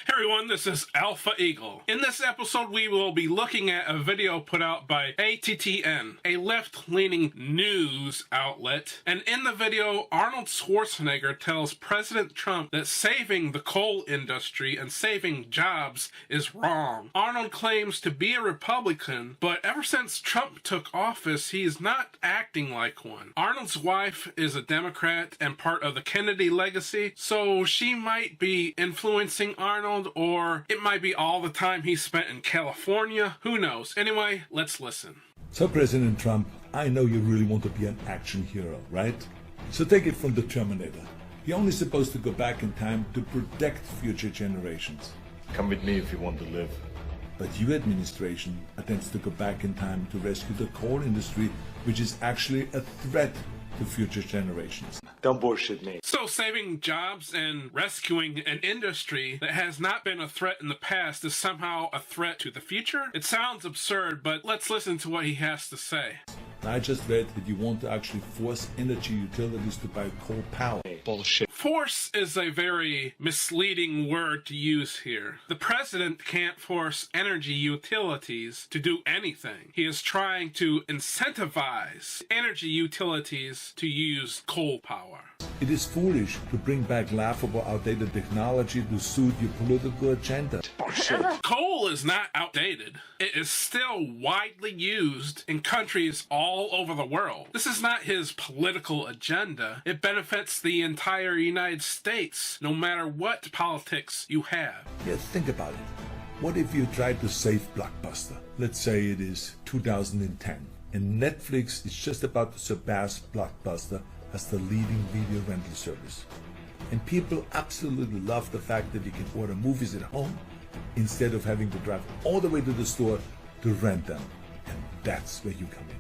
Hey everyone, this is Alpha Eagle. In this episode, we will be looking at a video put out by ATTN, a left-leaning news outlet. And in the video, Arnold Schwarzenegger tells President Trump that saving the coal industry and saving jobs is wrong. Arnold claims to be a Republican, but ever since Trump took office, he is not acting like one. Arnold's wife is a Democrat and part of the Kennedy legacy, so she might be influencing Arnold, or it might be all the time he spent in California. Who knows? Anyway, let's listen. So President Trump, I know you really want to be an action hero, right? So take it from the Terminator. You're only supposed to go back in time to protect future generations. Come with me if you want to live. But your administration attempts to go back in time to rescue the coal industry, which is actually a threat to future generations. Don't bullshit me. So saving jobs and rescuing an industry that has not been a threat in the past is somehow a threat to the future? It sounds absurd, but let's listen to what he has to say. I just read that you want to actually force energy utilities to buy coal power. Bullshit. Force is a very misleading word to use here. The president can't force energy utilities to do anything. He is trying to incentivize energy utilities to use coal power. It is foolish to bring back laughable, outdated technology to suit your political agenda. Bullshit. Coal is not outdated. It is still widely used in countries all over the world. This is not his political agenda. It benefits the entire United States, no matter what politics you have. Yeah, think about it. What if you tried to save Blockbuster? Let's say it is 2010, and Netflix is just about to surpass Blockbuster as the leading video rental service. And people absolutely love the fact that you can order movies at home instead of having to drive all the way to the store to rent them. And that's where you come in.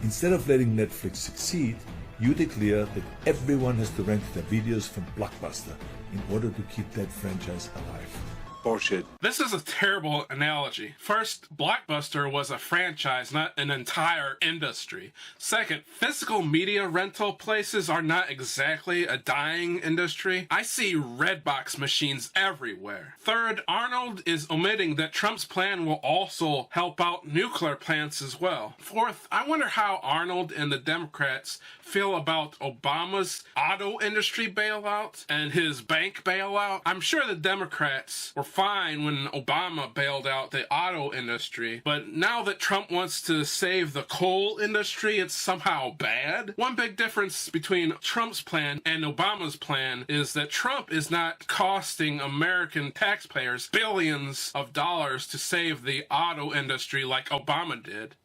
Instead of letting Netflix succeed, you declare that everyone has to rent their videos from Blockbuster in order to keep that franchise alive. Bullshit. This is a terrible analogy. First, Blockbuster was a franchise, not an entire industry. Second, physical media rental places are not exactly a dying industry. I see Redbox machines everywhere. Third, Arnold is omitting that Trump's plan will also help out nuclear plants as well. Fourth, I wonder how Arnold and the Democrats feel about Obama's auto industry bailout and his bank bailout. I'm sure the Democrats were fine when Obama bailed out the auto industry, but now that Trump wants to save the coal industry, it's somehow bad. One big difference between Trump's plan and Obama's plan is that Trump is not costing American taxpayers billions of dollars to save the auto industry like Obama did.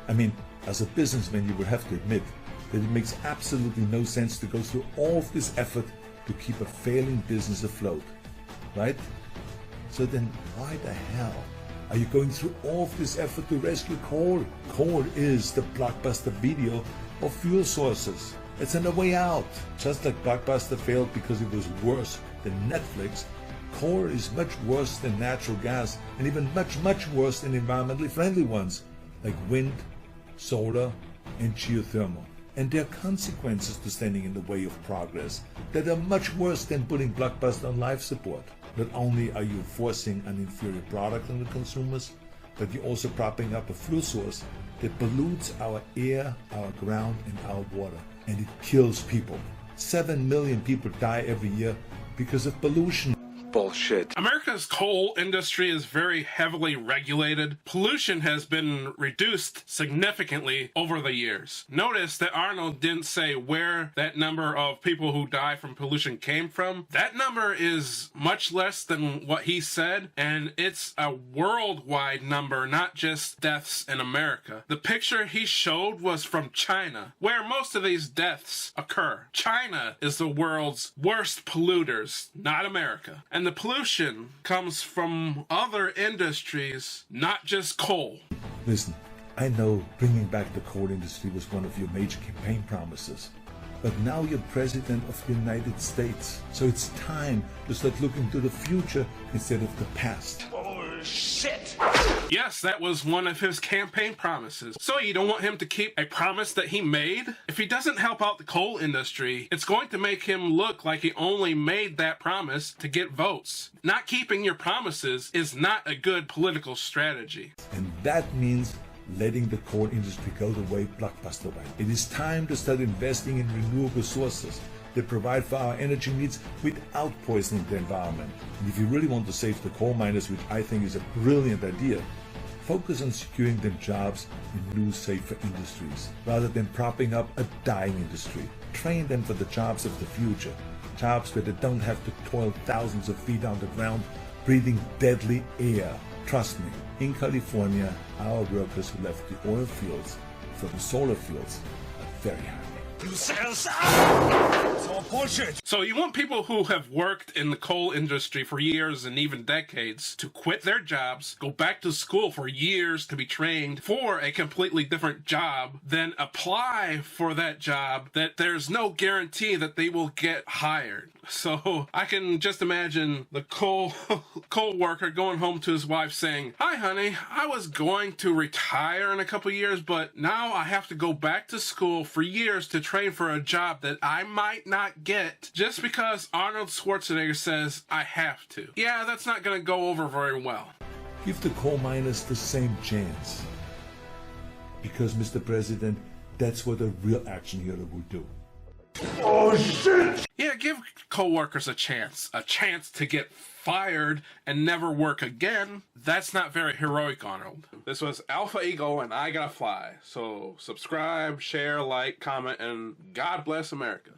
I mean, as a businessman, you would have to admit that it makes absolutely no sense to go through all of this effort to keep a failing business afloat, right? So then why the hell are you going through all of this effort to rescue coal? Coal is the Blockbuster video of fuel sources. It's on the way out. Just like Blockbuster failed because it was worse than Netflix, coal is much worse than natural gas, and even much, much worse than environmentally friendly ones like wind, solar, and geothermal. And there are consequences to standing in the way of progress that are much worse than putting Blockbuster on life support. Not only are you forcing an inferior product on the consumers, but you're also propping up a fuel source that pollutes our air, our ground, and our water. And it kills people. 7 million people die every year because of pollution. Bullshit. America's coal industry is very heavily regulated. Pollution has been reduced significantly over the years. Notice that Arnold didn't say where that number of people who die from pollution came from. That number is much less than what he said, and it's a worldwide number, not just deaths in America. The picture he showed was from China, where most of these deaths occur. China is the world's worst polluters, not America. And the pollution comes from other industries, not just coal. Listen, I know bringing back the coal industry was one of your major campaign promises. But now you're president of the United States. So it's time to start looking to the future instead of the past. shit! Yes, that was one of his campaign promises. So you don't want him to keep a promise that he made? If he doesn't help out the coal industry, it's going to make him look like he only made that promise to get votes. Not keeping your promises is not a good political strategy. And that means letting the coal industry go the way Blockbuster went. It is time to start investing in renewable sources that provide for our energy needs without poisoning the environment. And if you really want to save the coal miners, which I think is a brilliant idea, focus on securing them jobs in new, safer industries, rather than propping up a dying industry. Train them for the jobs of the future, jobs where they don't have to toil thousands of feet underground, breathing deadly air. Trust me, in California, our workers who left the oil fields for the solar fields are very happy. It's all bullshit! So you want people who have worked in the coal industry for years and even decades to quit their jobs, go back to school for years to be trained for a completely different job, then apply for that job that there's no guarantee that they will get hired. So I can just imagine the coal worker going home to his wife saying, "Hi honey, I was going to retire in a couple years, but now I have to go back to school for years to train for a job that I might not get just because Arnold Schwarzenegger says I have to." Yeah, that's not going to go over very well. Give the coal miners the same chance. Because, Mr. President, that's what a real action hero would do. Oh shit! Yeah, give co-workers a chance to get fired and never work again. That's not very heroic, Arnold. This was Alpha Eagle and I Gotta Fly. So subscribe, share, like, comment, and God bless America.